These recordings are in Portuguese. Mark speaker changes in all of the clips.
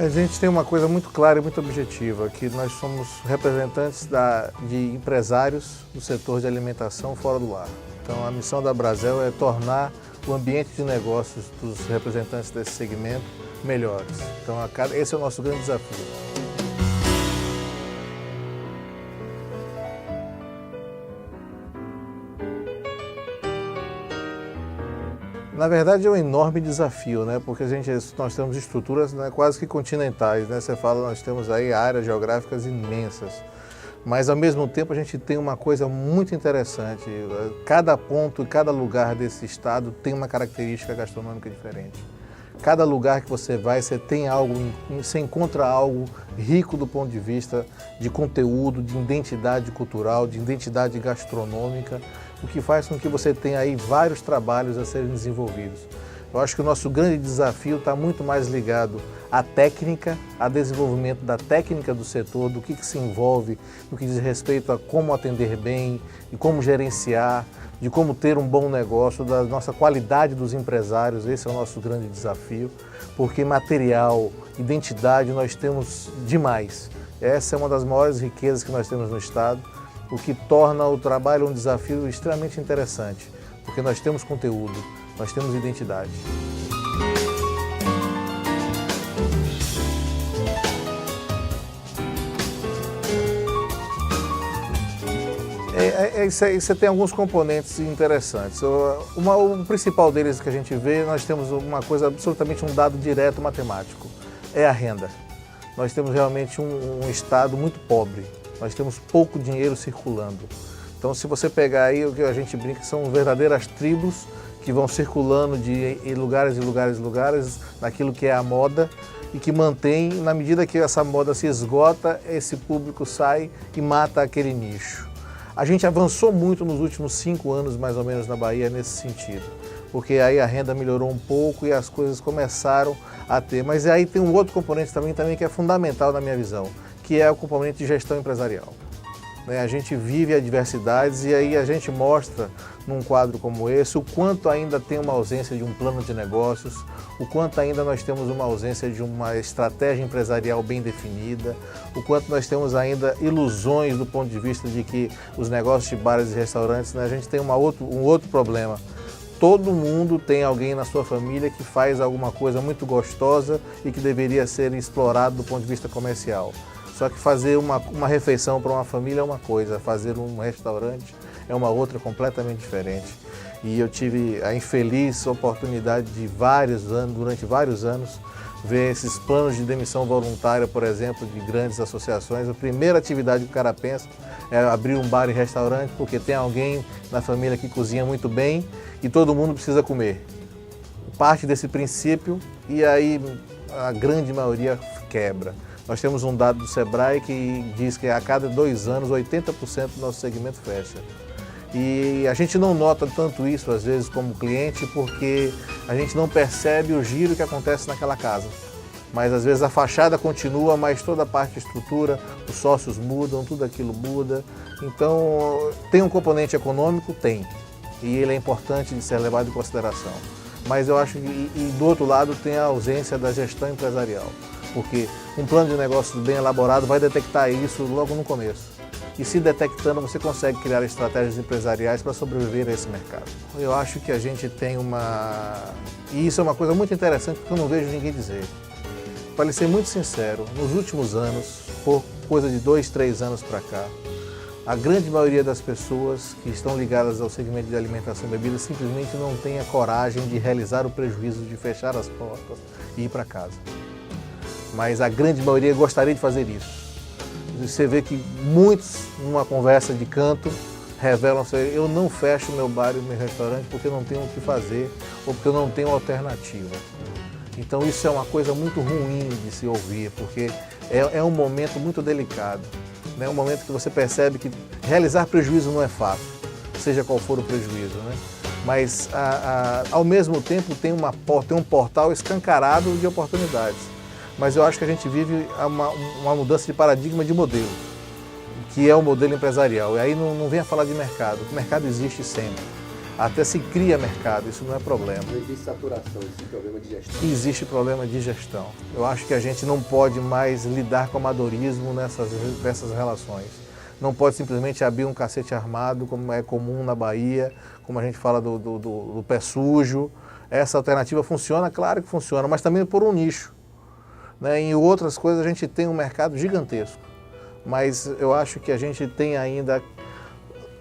Speaker 1: A gente tem uma coisa muito clara e muito objetiva, que nós somos representantes de empresários do setor de alimentação fora do lar. Então a missão da Brasel é tornar o ambiente de negócios dos representantes desse segmento melhores. Então esse é o nosso grande desafio. Na verdade é um enorme desafio, né? Porque nós temos estruturas, né, quase que continentais, né? Você fala, nós temos aí áreas geográficas imensas, mas ao mesmo tempo a gente tem uma coisa muito interessante. Cada ponto e cada lugar desse estado tem uma característica gastronômica diferente. Cada lugar que você vai, você encontra algo rico do ponto de vista de conteúdo, de identidade cultural, de identidade gastronômica, o que faz com que você tenha aí vários trabalhos a serem desenvolvidos. Eu acho que o nosso grande desafio está muito mais ligado à técnica, ao desenvolvimento da técnica do setor, do que se envolve no que diz respeito a como atender bem e como gerenciar, de como ter um bom negócio, da nossa qualidade dos empresários. Esse é o nosso grande desafio, porque material, identidade nós temos demais. Essa é uma das maiores riquezas que nós temos no estado, o que torna o trabalho um desafio extremamente interessante, porque nós temos conteúdo, nós temos identidade. Você tem alguns componentes interessantes. O principal deles que a gente vê, nós temos uma coisa, absolutamente um dado direto matemático, é a renda. Nós temos realmente um estado muito pobre, nós temos pouco dinheiro circulando. Então se você pegar aí o que a gente brinca, são verdadeiras tribos que vão circulando de lugares em lugares em lugares, naquilo que é a moda, e que mantém, na medida que essa moda se esgota, esse público sai e mata aquele nicho. A gente avançou muito nos últimos 5 anos, mais ou menos, na Bahia nesse sentido, porque aí a renda melhorou um pouco e as coisas começaram a ter. Mas aí tem um outro componente também que é fundamental na minha visão, que é o componente de gestão empresarial. A gente vive adversidades e aí a gente mostra, num quadro como esse, o quanto ainda tem uma ausência de um plano de negócios, o quanto ainda nós temos uma ausência de uma estratégia empresarial bem definida, o quanto nós temos ainda ilusões do ponto de vista de que os negócios de bares e restaurantes, né, a gente tem um outro problema. Todo mundo tem alguém na sua família que faz alguma coisa muito gostosa e que deveria ser explorado do ponto de vista comercial. Só que fazer uma refeição para uma família é uma coisa, fazer um restaurante é uma outra completamente diferente. E eu tive a infeliz oportunidade de durante vários anos, ver esses planos de demissão voluntária, por exemplo, de grandes associações. A primeira atividade que o cara pensa é abrir um bar e restaurante, porque tem alguém na família que cozinha muito bem e todo mundo precisa comer. Parte desse princípio e aí a grande maioria quebra. Nós temos um dado do Sebrae que diz que a cada 2 anos 80% do nosso segmento fecha. E a gente não nota tanto isso às vezes como cliente porque a gente não percebe o giro que acontece naquela casa. Mas às vezes a fachada continua, mas toda a parte de estrutura, os sócios mudam, tudo aquilo muda. Então tem um componente econômico? Tem. E ele é importante de ser levado em consideração. Mas eu acho que do outro lado tem a ausência da gestão empresarial. Porque um plano de negócios bem elaborado vai detectar isso logo no começo. E se detectando, você consegue criar estratégias empresariais para sobreviver a esse mercado. Eu acho que a gente tem E isso é uma coisa muito interessante que eu não vejo ninguém dizer. Para ser muito sincero, nos últimos anos, por coisa de 2, 3 anos para cá, a grande maioria das pessoas que estão ligadas ao segmento de alimentação e bebida simplesmente não tem a coragem de realizar o prejuízo de fechar as portas e ir para casa. Mas a grande maioria gostaria de fazer isso. Você vê que muitos, numa conversa de canto, revelam que eu não fecho meu bar e meu restaurante porque eu não tenho o que fazer ou porque eu não tenho alternativa. Então isso é uma coisa muito ruim de se ouvir, porque é um momento muito delicado. É um momento que você percebe que realizar prejuízo não é fácil, seja qual for o prejuízo, né? Mas ao mesmo tempo tem um portal escancarado de oportunidades. Mas eu acho que a gente vive uma mudança de paradigma de modelo, que é o modelo empresarial. E aí não venha falar de mercado, o mercado existe sempre. até se cria mercado, isso não é problema.
Speaker 2: Não existe saturação, existe problema de gestão.
Speaker 1: Existe problema de gestão. Eu acho que a gente não pode mais lidar com amadorismo nessas relações. Não pode simplesmente abrir um cacete armado, como é comum na Bahia, como a gente fala do pé sujo. Essa alternativa funciona? Claro que funciona, mas também por um nicho. Né? Em outras coisas a gente tem um mercado gigantesco, mas eu acho que a gente tem ainda...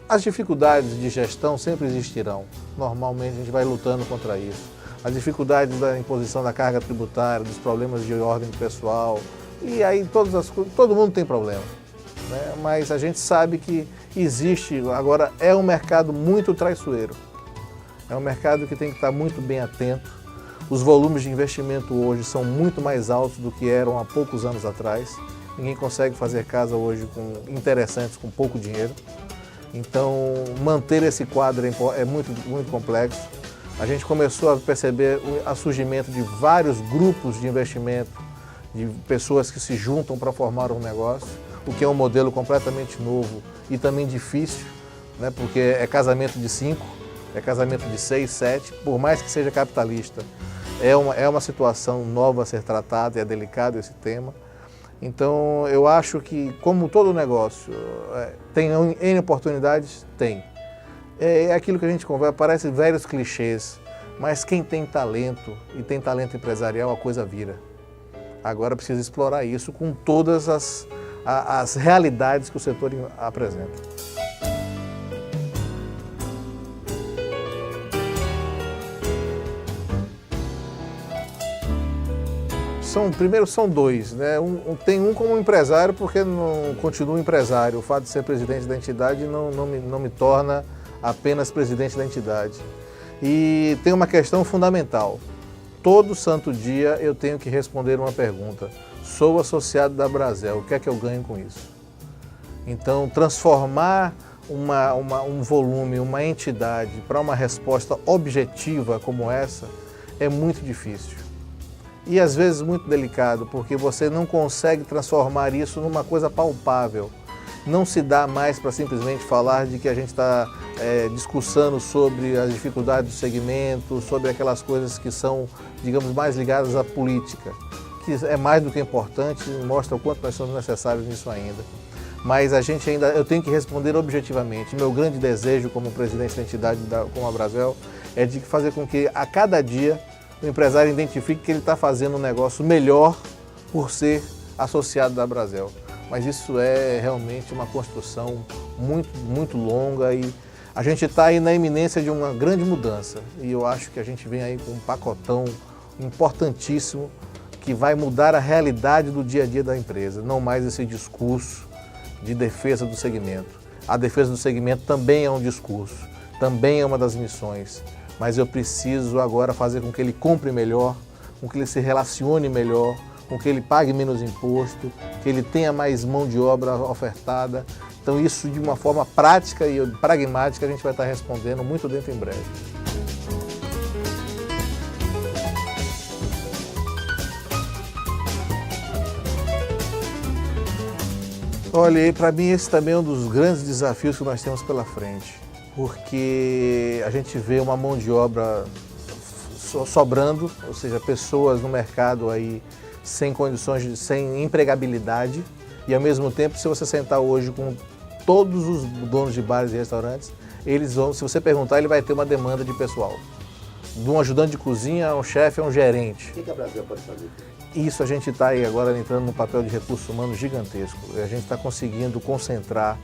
Speaker 1: As dificuldades de gestão sempre existirão. Normalmente a gente vai lutando contra isso. As dificuldades da imposição da carga tributária, dos problemas de ordem pessoal, e aí todas as coisas, todo mundo tem problema. Né? Mas a gente sabe que existe, agora é um mercado muito traiçoeiro. É um mercado que tem que estar muito bem atento. Os volumes de investimento hoje são muito mais altos do que eram há poucos anos atrás. Ninguém consegue fazer casa hoje interessantes com pouco dinheiro. Então, manter esse quadro é muito, muito complexo. A gente começou a perceber o surgimento de vários grupos de investimento, de pessoas que se juntam para formar um negócio, o que é um modelo completamente novo e também difícil, né? Porque é casamento de 5, é casamento de 6, 7, por mais que seja capitalista. É uma situação nova a ser tratada, é delicado esse tema. Então, eu acho que, como todo negócio, tem N oportunidades? Tem. É aquilo que a gente conversa, parece velhos clichês, mas quem tem talento e tem talento empresarial, a coisa vira. Agora precisa explorar isso com todas as realidades que o setor apresenta. Primeiro são dois, né? Tem um como empresário, porque não continua empresário. O fato de ser presidente da entidade não me torna apenas presidente da entidade. E tem uma questão fundamental. Todo santo dia eu tenho que responder uma pergunta. Sou associado da Brasel, o que é que eu ganho com isso? Então, transformar um volume, uma entidade para uma resposta objetiva como essa é muito difícil. E às vezes muito delicado, porque você não consegue transformar isso numa coisa palpável. Não se dá mais para simplesmente falar de que a gente está discussando sobre as dificuldades do segmento, sobre aquelas coisas que são, digamos, mais ligadas à política, que é mais do que importante e mostra o quanto nós somos necessários nisso ainda. Mas eu tenho que responder objetivamente. Meu grande desejo como presidente da entidade como a Brasel é de fazer com que a cada dia o empresário identifique que ele está fazendo um negócio melhor por ser associado da Brasel. Mas isso é realmente uma construção muito, muito longa e a gente está aí na iminência de uma grande mudança. E eu acho que a gente vem aí com um pacotão importantíssimo que vai mudar a realidade do dia a dia da empresa, não mais esse discurso de defesa do segmento. A defesa do segmento também é um discurso, também é uma das missões. Mas eu preciso agora fazer com que ele compre melhor, com que ele se relacione melhor, com que ele pague menos imposto, que ele tenha mais mão de obra ofertada. Então isso de uma forma prática e pragmática a gente vai estar respondendo muito dentro em breve. Olha, para mim esse também é um dos grandes desafios que nós temos pela frente. Porque a gente vê uma mão de obra sobrando, ou seja, pessoas no mercado aí sem condições, sem empregabilidade, e ao mesmo tempo, se você sentar hoje com todos os donos de bares e restaurantes, eles vão, se você perguntar, ele vai ter uma demanda de pessoal. De um ajudante de cozinha a um chefe, a um gerente.
Speaker 2: O que a Brasel pode fazer?
Speaker 1: Isso a gente está aí agora entrando num papel de recursos humanos gigantesco. A gente está conseguindo concentrar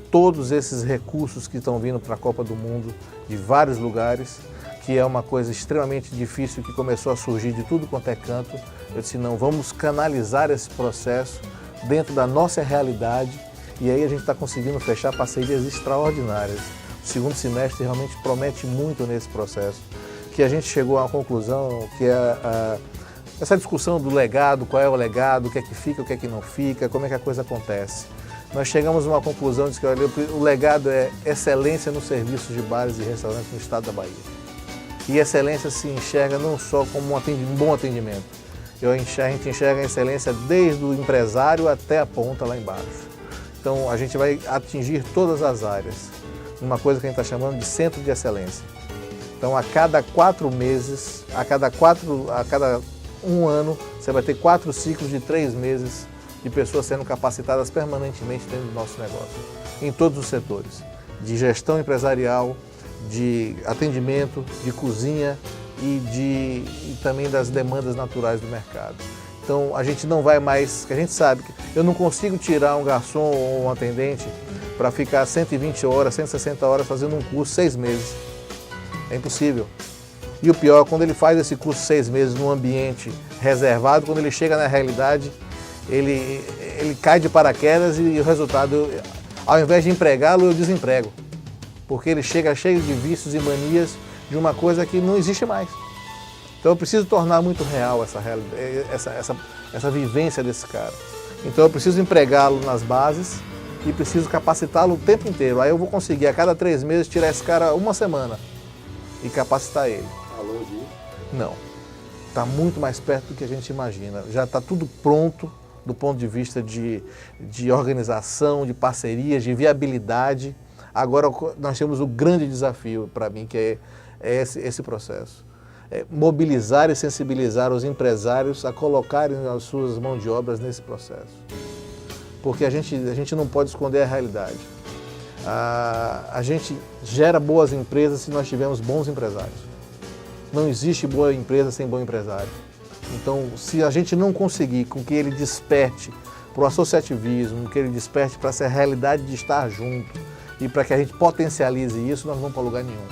Speaker 1: todos esses recursos que estão vindo para a Copa do Mundo de vários lugares, que é uma coisa extremamente difícil que começou a surgir de tudo quanto é canto. Eu disse, não, vamos canalizar esse processo dentro da nossa realidade e aí a gente está conseguindo fechar parcerias extraordinárias. O segundo semestre realmente promete muito nesse processo, que a gente chegou a uma conclusão que é essa discussão do legado, qual é o legado, o que é que fica, o que é que não fica, como é que a coisa acontece. Nós chegamos a uma conclusão de que olha, o legado é excelência nos serviços de bares e restaurantes no estado da Bahia. E excelência se enxerga não só como um bom atendimento. A gente enxerga a excelência desde o empresário até a ponta lá embaixo. Então a gente vai atingir todas as áreas. numa coisa que a gente está chamando de centro de excelência. Então, a cada 4 meses, a cada um ano, você vai ter 4 ciclos de 3 meses de pessoas sendo capacitadas permanentemente dentro do nosso negócio, em todos os setores, de gestão empresarial, de atendimento, de cozinha e também das demandas naturais do mercado. Então, a gente não vai mais, que a gente sabe que eu não consigo tirar um garçom ou um atendente para ficar 120 horas, 160 horas fazendo um curso 6 meses. É impossível. E o pior, quando ele faz esse curso 6 meses num ambiente reservado, quando ele chega na realidade, ele cai de paraquedas e o resultado, ao invés de empregá-lo, eu desemprego. Porque ele chega cheio de vícios e manias de uma coisa que não existe mais. Então eu preciso tornar muito real essa vivência desse cara. Então eu preciso empregá-lo nas bases e preciso capacitá-lo o tempo inteiro. Aí eu vou conseguir a cada 3 meses tirar esse cara uma semana e capacitar ele.
Speaker 2: Alô, disso?
Speaker 1: Não. Está muito mais perto do que a gente imagina. Já está tudo pronto do ponto de vista de organização, de parcerias, de viabilidade. Agora nós temos o grande desafio para mim, que é esse processo. Mobilizar e sensibilizar os empresários a colocarem as suas mãos de obras nesse processo. Porque a gente não pode esconder a realidade. A gente gera boas empresas se nós tivermos bons empresários. Não existe boa empresa sem bom empresário. Então, se a gente não conseguir com que ele desperte para o associativismo, que ele desperte para essa realidade de estar junto e para que a gente potencialize isso, nós não vamos para lugar nenhum.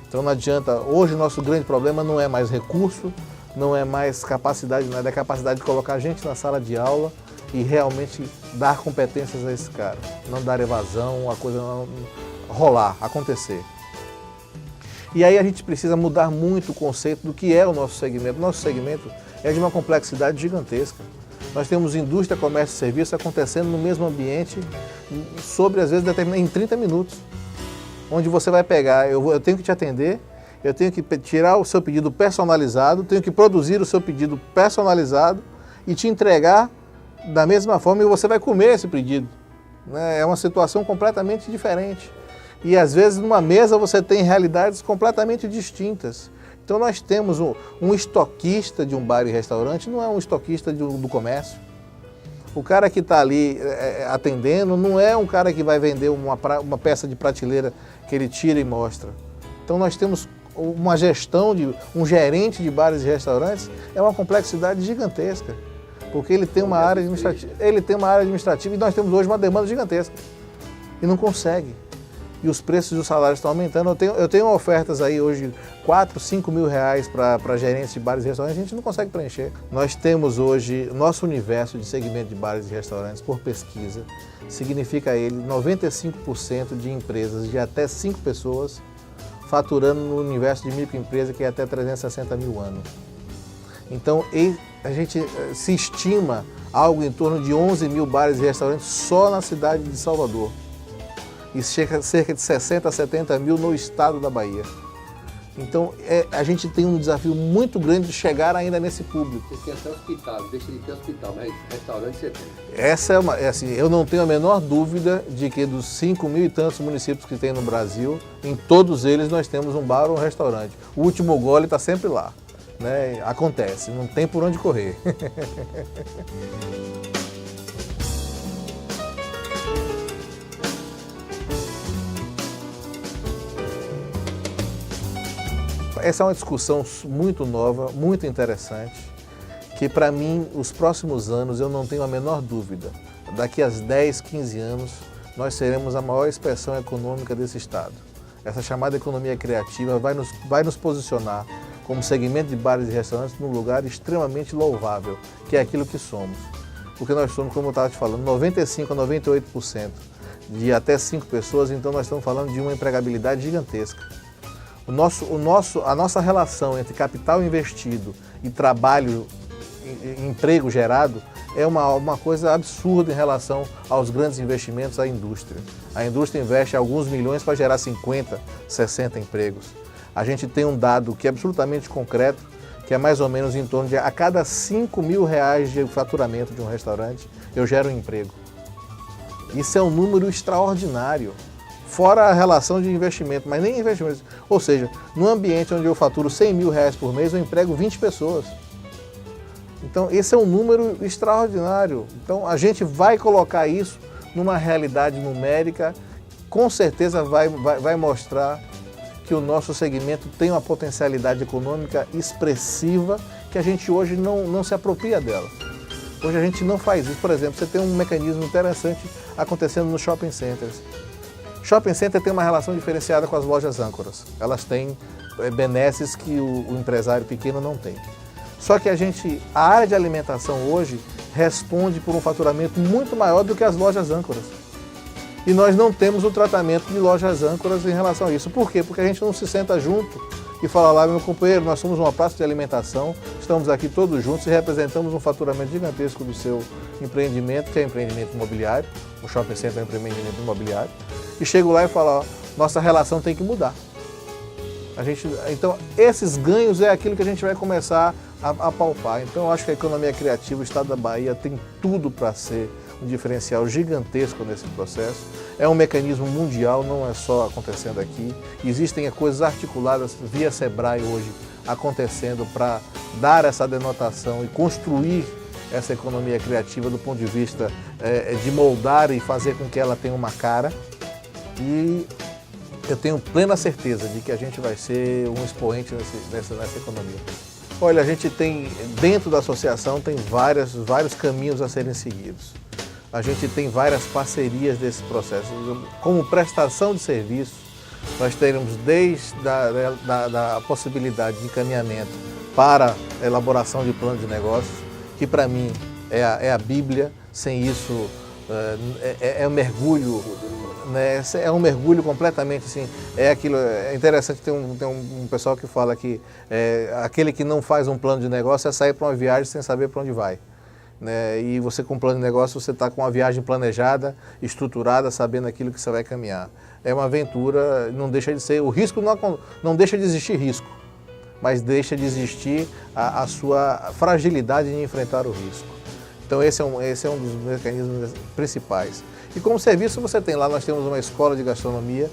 Speaker 1: Então não adianta, hoje o nosso grande problema não é mais recurso, não é mais capacidade, não é a capacidade de colocar a gente na sala de aula e realmente dar competências a esse cara. Não dar evasão, a coisa não rolar, acontecer. E aí a gente precisa mudar muito o conceito do que é o nosso segmento. Nosso segmento é de uma complexidade gigantesca. Nós temos indústria, comércio e serviço acontecendo no mesmo ambiente, sobre às vezes em 30 minutos. Onde você vai pegar, eu tenho que te atender, eu tenho que tirar o seu pedido personalizado, tenho que produzir o seu pedido personalizado e te entregar da mesma forma e você vai comer esse pedido. É uma situação completamente diferente. E às vezes numa mesa você tem realidades completamente distintas. Então nós temos um estoquista de um bar e restaurante, não é um estoquista do comércio. O cara que está ali atendendo não é um cara que vai vender uma peça de prateleira que ele tira e mostra. Então nós temos uma gestão um gerente de bares e restaurantes, é uma complexidade gigantesca, porque ele tem uma área administrativa, e nós temos hoje uma demanda gigantesca e não consegue. E os preços e os salários estão aumentando. Eu tenho ofertas aí hoje, 4, 5 mil reais para gerentes de bares e restaurantes, a gente não consegue preencher. Nós temos hoje, nosso universo de segmento de bares e restaurantes, por pesquisa, significa ele 95% de empresas de até 5 pessoas faturando no universo de microempresa, que é até 360 mil ano. Então, a gente se estima algo em torno de 11 mil bares e restaurantes só na cidade de Salvador. E cerca de 60 a 70 mil no estado da Bahia. Então, a gente tem um desafio muito grande de chegar ainda nesse público.
Speaker 2: Você tem até hospital, deixa de ter hospital, mas restaurante você tem.
Speaker 1: Essa assim, eu não tenho a menor dúvida de que dos 5 mil e tantos municípios que tem no Brasil, em todos eles nós temos um bar ou um restaurante. O último gole está sempre lá, né? Acontece, não tem por onde correr. Essa é uma discussão muito nova, muito interessante, que para mim, os próximos anos, eu não tenho a menor dúvida. Daqui a 10, 15 anos, nós seremos a maior expressão econômica desse estado. Essa chamada economia criativa vai nos posicionar como segmento de bares e restaurantes num lugar extremamente louvável, que é aquilo que somos. Porque nós somos, como eu estava te falando, 95% a 98% de até 5 pessoas, então nós estamos falando de uma empregabilidade gigantesca. A nossa relação entre capital investido e trabalho, emprego gerado, é uma coisa absurda em relação aos grandes investimentos da indústria. A indústria investe alguns milhões para gerar 50, 60 empregos. A gente tem um dado que é absolutamente concreto, que é mais ou menos em torno de a cada 5 mil reais de faturamento de um restaurante, eu gero um emprego. Isso é um número extraordinário. Fora a relação de investimento, mas nem investimento. Ou seja, no ambiente onde eu faturo R$100 mil por mês, eu emprego 20 pessoas. Então, esse é um número extraordinário. Então, a gente vai colocar isso numa realidade numérica, com certeza vai mostrar que o nosso segmento tem uma potencialidade econômica expressiva que a gente hoje não se apropria dela. Hoje a gente não faz isso. Por exemplo, você tem um mecanismo interessante acontecendo nos shopping centers. Shopping center tem uma relação diferenciada com as lojas âncoras. Elas têm benesses que o empresário pequeno não tem. Só que a área de alimentação hoje responde por um faturamento muito maior do que as lojas âncoras. E nós não temos o tratamento de lojas âncoras em relação a isso. Por quê? Porque a gente não se senta junto e fala lá, meu companheiro, nós somos uma praça de alimentação, estamos aqui todos juntos e representamos um faturamento gigantesco do seu empreendimento, que é empreendimento imobiliário. O shopping center é um empreendimento imobiliário. E chego lá e falo, ó, nossa relação tem que mudar. Então, esses ganhos é aquilo que a gente vai começar a palpar. Então, eu acho que a economia criativa, o Estado da Bahia, tem tudo para ser um diferencial gigantesco nesse processo. É um mecanismo mundial, não é só acontecendo aqui. Existem coisas articuladas via Sebrae hoje acontecendo para dar essa denotação e construir essa economia criativa do ponto de vista de moldar e fazer com que ela tenha uma cara. E eu tenho plena certeza de que a gente vai ser um expoente nessa economia. Olha, a gente tem, dentro da associação, tem vários caminhos a serem seguidos. A gente tem várias parcerias desse processo. Como prestação de serviço, nós teremos desde da possibilidade de encaminhamento para a elaboração de plano de negócios, que para mim é a Bíblia. Sem isso é um mergulho, né? É um mergulho completamente assim. É interessante, tem um pessoal que fala que aquele que não faz um plano de negócio é sair para uma viagem sem saber para onde vai. Né? E você com um plano de negócio, você está com uma viagem planejada, estruturada, sabendo aquilo que você vai caminhar. É uma aventura, não deixa de ser, o risco não deixa de existir risco, mas deixa de existir a sua fragilidade em enfrentar o risco. Então esse é um dos mecanismos principais. E como serviço você tem lá, nós temos uma escola de gastronomia,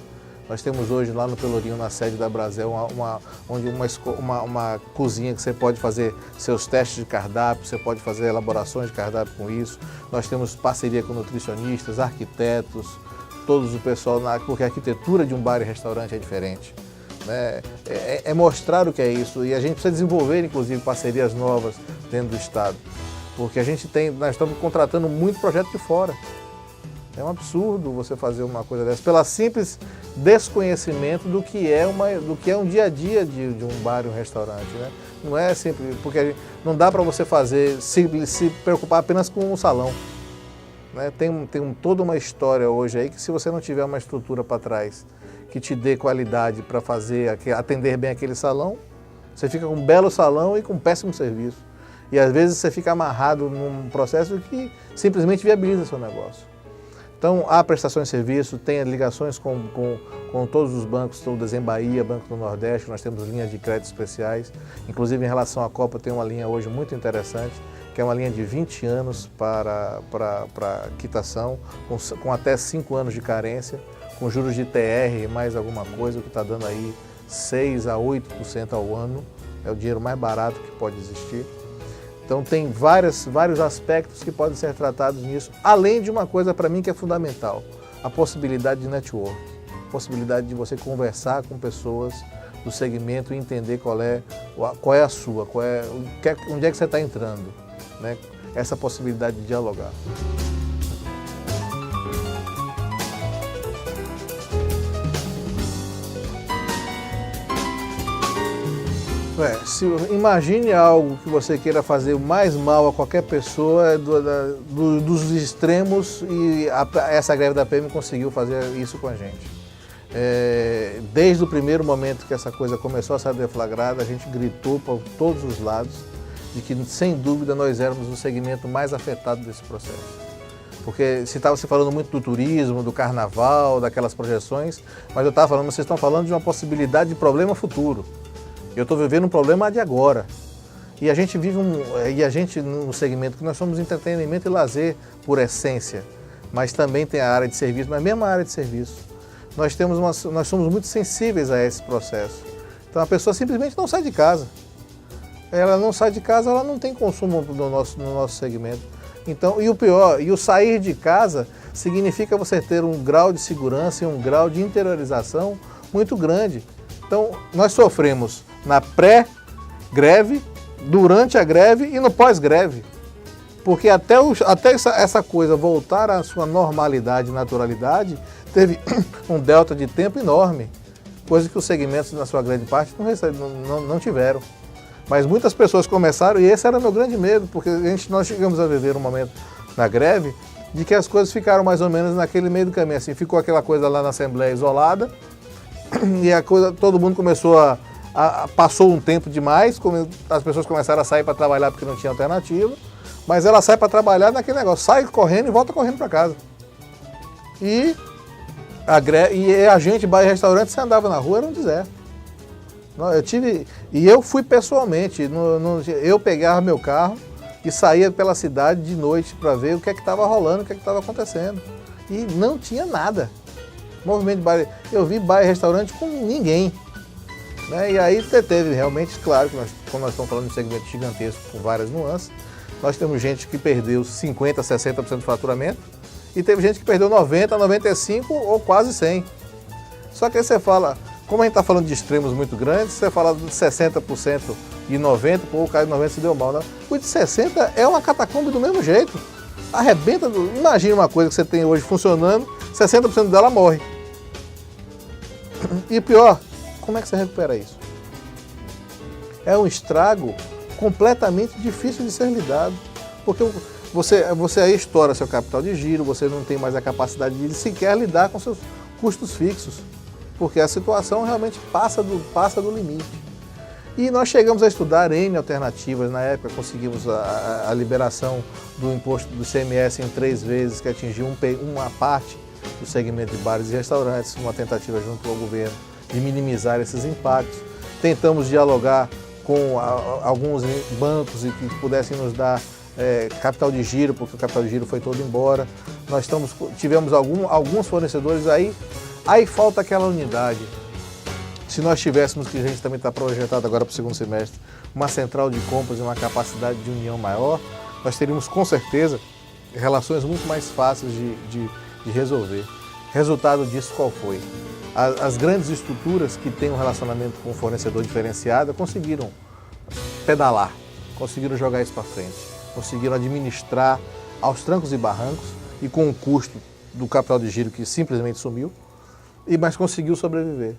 Speaker 1: nós temos hoje lá no Pelourinho, na sede da Brasel, uma cozinha que você pode fazer seus testes de cardápio, você pode fazer elaborações de cardápio com isso. Nós temos parceria com nutricionistas, arquitetos, todos o pessoal, porque a arquitetura de um bar e restaurante é diferente. Né? É mostrar o que é isso e a gente precisa desenvolver, inclusive, parcerias novas dentro do Estado. Porque nós estamos contratando muito projeto de fora. É um absurdo você fazer uma coisa dessa, pelo simples desconhecimento do que é um dia a dia de um bar e um restaurante. Né? Não é simples, porque não dá para você se preocupar apenas com um salão. Né? Tem toda uma história hoje aí que, se você não tiver uma estrutura para trás que te dê qualidade para atender bem aquele salão, você fica com um belo salão e com um péssimo serviço. E às vezes você fica amarrado num processo que simplesmente viabiliza seu negócio. Então, há prestações de serviço, tem ligações com todos os bancos, todas em Bahia, Banco do Nordeste, nós temos linhas de crédito especiais. Inclusive, em relação à Copa, tem uma linha hoje muito interessante, que é uma linha de 20 anos para quitação, com até 5 anos de carência, com juros de TR e mais alguma coisa, que está dando aí 6% a 8% ao ano. É o dinheiro mais barato que pode existir. Então tem vários aspectos que podem ser tratados nisso, além de uma coisa para mim que é fundamental, a possibilidade de network, a possibilidade de você conversar com pessoas do segmento e entender qual é a sua, onde é que você está entrando, né? Essa possibilidade de dialogar. Imagine algo que você queira fazer mais mal a qualquer pessoa dos extremos, e essa greve da PM conseguiu fazer isso com a gente. Desde o primeiro momento que essa coisa começou a ser deflagrada, a gente gritou por todos os lados de que, sem dúvida, nós éramos o segmento mais afetado desse processo. Porque se estava se falando muito do turismo, do carnaval, daquelas projeções, mas eu estava falando, vocês estão falando de uma possibilidade de problema futuro. Eu estou vivendo um problema de agora. E a gente vive no segmento que nós somos entretenimento e lazer por essência, mas também tem a área de serviço, mas mesmo a área de serviço. nós somos muito sensíveis a esse processo. Então a pessoa simplesmente não sai de casa. Ela não sai de casa, ela não tem consumo no nosso segmento. Então, e o pior, o sair de casa significa você ter um grau de segurança e um grau de interiorização muito grande. Então, nós sofremos na pré-greve, durante a greve e no pós-greve. Porque até essa coisa voltar à sua normalidade, naturalidade, teve um delta de tempo enorme, coisa que os segmentos, na sua grande parte, não tiveram. Mas muitas pessoas começaram, e esse era o meu grande medo, porque nós chegamos a viver um momento na greve de que as coisas ficaram mais ou menos naquele meio do caminho. Assim, ficou aquela coisa lá na Assembleia isolada, e a coisa, todo mundo começou passou um tempo demais, as pessoas começaram a sair para trabalhar porque não tinha alternativa, mas ela sai para trabalhar naquele negócio, sai correndo e volta correndo para casa. E a gente, bar e restaurante, você andava na rua, era um deserto. Eu fui pessoalmente, eu pegava meu carro e saía pela cidade de noite para ver o que é que estava rolando, o que é que estava acontecendo. E não tinha nada. Movimento de bar, eu vi bar e restaurante com ninguém. Né? E aí teve realmente, claro, que como nós estamos falando de um segmento gigantesco com várias nuances, nós temos gente que perdeu 50%, 60% do faturamento e teve gente que perdeu 90%, 95% ou quase 100%. Só que aí você fala, como a gente está falando de extremos muito grandes, você fala de 60% e 90%, o cara de 90% se deu mal. Né? O de 60% é uma catacumba do mesmo jeito. Arrebenta, imagina uma coisa que você tem hoje funcionando, 60% dela morre. E pior, como é que você recupera isso? É um estrago completamente difícil de ser lidado, porque você aí estoura seu capital de giro, você não tem mais a capacidade de sequer lidar com seus custos fixos, porque a situação realmente passa do limite. E nós chegamos a estudar N alternativas, na época conseguimos a liberação do imposto do ICMS em 3 vezes, que atingiu uma parte do segmento de bares e restaurantes, uma tentativa junto ao governo de minimizar esses impactos. Tentamos dialogar com alguns bancos e que pudessem nos dar capital de giro, porque o capital de giro foi todo embora. Nós tivemos alguns fornecedores aí falta aquela unidade. Se nós tivéssemos, que a gente também está projetado agora para o segundo semestre, uma central de compras e uma capacidade de união maior, nós teríamos com certeza relações muito mais fáceis de resolver. Resultado disso qual foi? As grandes estruturas que têm um relacionamento com o fornecedor diferenciado conseguiram pedalar, conseguiram jogar isso para frente, conseguiram administrar aos trancos e barrancos e com o custo do capital de giro que simplesmente sumiu, mas conseguiu sobreviver.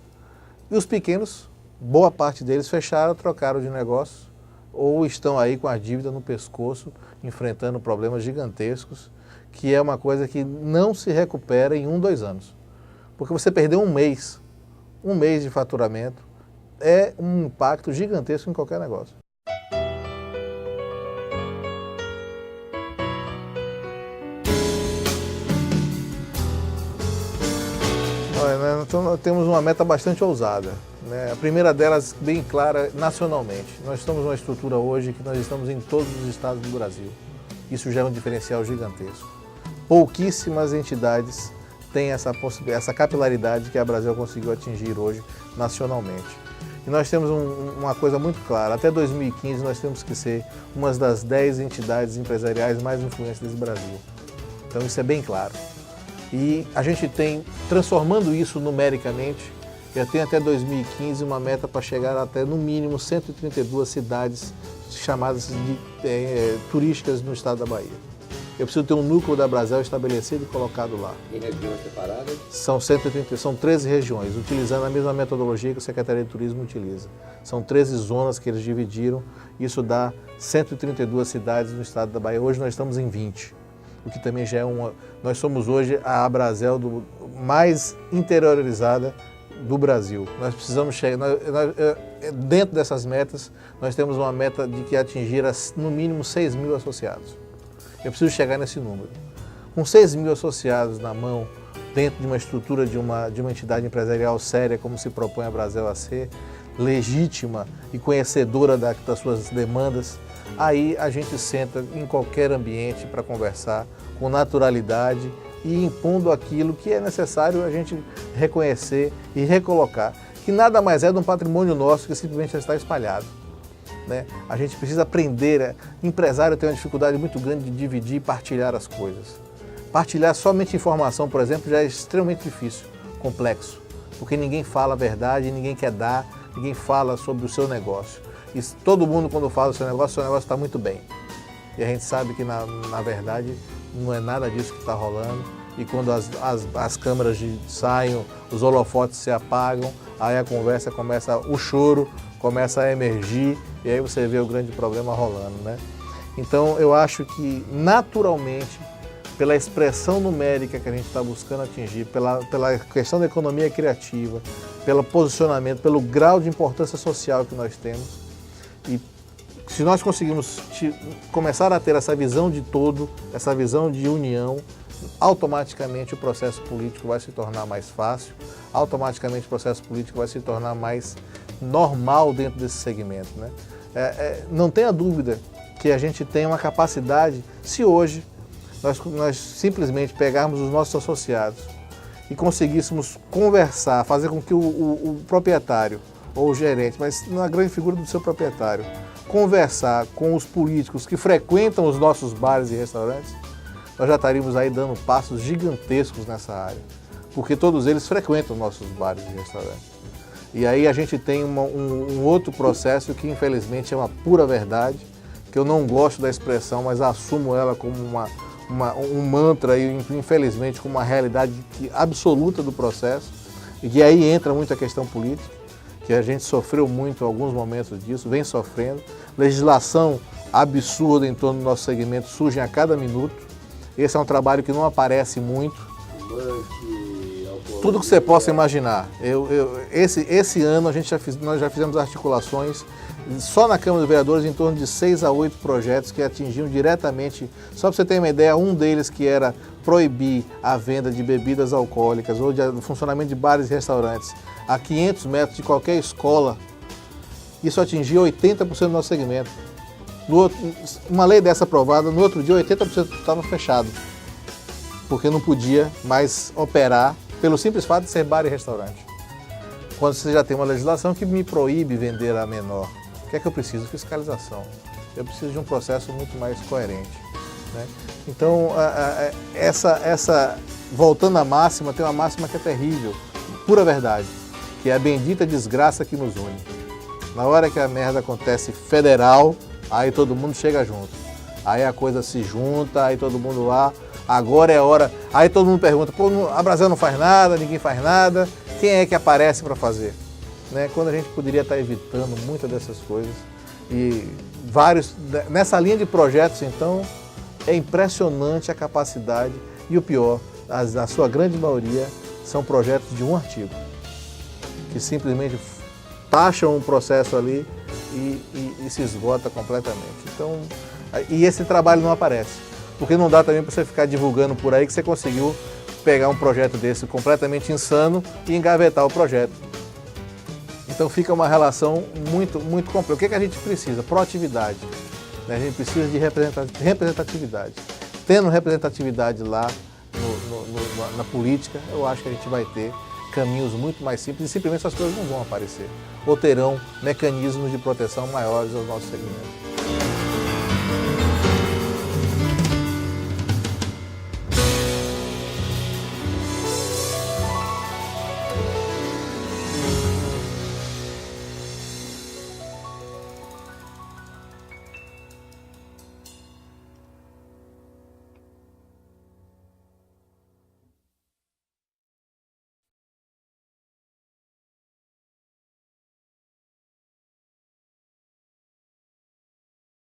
Speaker 1: E os pequenos, boa parte deles fecharam, trocaram de negócio ou estão aí com a dívida no pescoço, enfrentando problemas gigantescos, que é uma coisa que não se recupera em 1, 2 anos. Porque você perdeu um mês de faturamento, é um impacto gigantesco em qualquer negócio. Então, nós temos uma meta bastante ousada. Né? A primeira delas, bem clara, nacionalmente. Nós estamos numa estrutura hoje que nós estamos em todos os estados do Brasil. Isso já é um diferencial gigantesco. Pouquíssimas entidades têm essa capilaridade que a Brasel conseguiu atingir hoje nacionalmente. E nós temos uma coisa muito clara, até 2015 nós temos que ser uma das 10 entidades empresariais mais influentes desse Brasil. Então isso é bem claro. E a gente tem, transformando isso numericamente, eu tenho até 2015 uma meta para chegar até no mínimo 132 cidades chamadas de turísticas no estado da Bahia. Eu preciso ter um núcleo da Brasel estabelecido e colocado lá.
Speaker 2: Em regiões separadas?
Speaker 1: São 13 regiões, utilizando a mesma metodologia que a Secretaria de Turismo utiliza. São 13 zonas que eles dividiram, isso dá 132 cidades no estado da Bahia. Hoje nós estamos em 20, o que também já é Nós somos hoje a Brasel mais interiorizada do Brasil. Nós precisamos chegar, dentro dessas metas, nós temos uma meta de que atingir no mínimo 6 mil associados. Eu preciso chegar nesse número. Com 6 mil associados na mão, dentro de uma estrutura de uma entidade empresarial séria, como se propõe a Brasel a ser, legítima e conhecedora das suas demandas, aí a gente senta em qualquer ambiente para conversar com naturalidade, e impondo aquilo que é necessário a gente reconhecer e recolocar, que nada mais é de um patrimônio nosso que simplesmente está espalhado. Né? A gente precisa aprender, empresário tem uma dificuldade muito grande de dividir e partilhar as coisas. Partilhar somente informação, por exemplo, já é extremamente difícil, complexo, porque ninguém fala a verdade, ninguém quer dar, ninguém fala sobre o seu negócio. E todo mundo, quando fala do seu negócio está muito bem. E a gente sabe que, na verdade, não é nada disso que está rolando. E quando as câmeras saem, os holofotes se apagam, aí a conversa começa, o choro começa a emergir, e aí você vê o grande problema rolando, né? Então, eu acho que, naturalmente, pela expressão numérica que a gente está buscando atingir, pela questão da economia criativa, pelo posicionamento, pelo grau de importância social que nós temos, e se nós conseguimos começar a ter essa visão de todo, essa visão de união, automaticamente o processo político vai se tornar mais fácil, automaticamente o processo político vai se tornar mais normal dentro desse segmento, né? Não tenha dúvida que a gente tem uma capacidade, se hoje nós simplesmente pegarmos os nossos associados e conseguíssemos conversar, fazer com que o proprietário ou o gerente, mas na grande figura do seu proprietário, conversar com os políticos que frequentam os nossos bares e restaurantes, nós já estaríamos aí dando passos gigantescos nessa área, porque todos eles frequentam nossos bares e restaurantes. E aí a gente tem um outro processo que infelizmente é uma pura verdade, que eu não gosto da expressão, mas assumo ela como um mantra e infelizmente como uma realidade absoluta do processo, e que aí entra muito a questão política, que a gente sofreu muito em alguns momentos disso, vem sofrendo. Legislação absurda em torno do nosso segmento surge a cada minuto. Esse é um trabalho que não aparece muito. Tudo que você possa imaginar. Esse ano nós já fizemos articulações só na Câmara dos Vereadores em torno de 6 a 8 projetos que atingiam diretamente, só para você ter uma ideia, um deles que era proibir a venda de bebidas alcoólicas ou o funcionamento de bares e restaurantes a 500 metros de qualquer escola. Isso atingia 80% do nosso segmento. Uma lei dessa aprovada, no outro dia 80% estava fechado, porque não podia mais operar pelo simples fato de ser bar e restaurante. Quando você já tem uma legislação que me proíbe vender a menor, o que é que eu preciso? Fiscalização. Eu preciso de um processo muito mais coerente, né? Então, voltando à máxima, tem uma máxima que é terrível, pura verdade, que é a bendita desgraça que nos une. Na hora que a merda acontece federal, aí todo mundo chega junto. Aí a coisa se junta, aí todo mundo lá, agora é a hora. Aí todo mundo pergunta, pô, a Brasel não faz nada, ninguém faz nada, quem é que aparece para fazer? Né? Quando a gente poderia estar evitando muitas dessas coisas. E nessa linha de projetos, então, é impressionante a capacidade e o pior, na sua grande maioria, são projetos de um artigo, que simplesmente taxam um processo ali e se esgota completamente. Então, e esse trabalho não aparece, porque não dá também para você ficar divulgando por aí que você conseguiu pegar um projeto desse completamente insano e engavetar o projeto. Então fica uma relação muito, muito complexa. O que a gente precisa? Proatividade. Né? A gente precisa de representatividade. Tendo representatividade lá na política, eu acho que a gente vai ter caminhos muito mais simples e simplesmente essas coisas não vão aparecer. Ou terão mecanismos de proteção maiores aos nossos segmentos.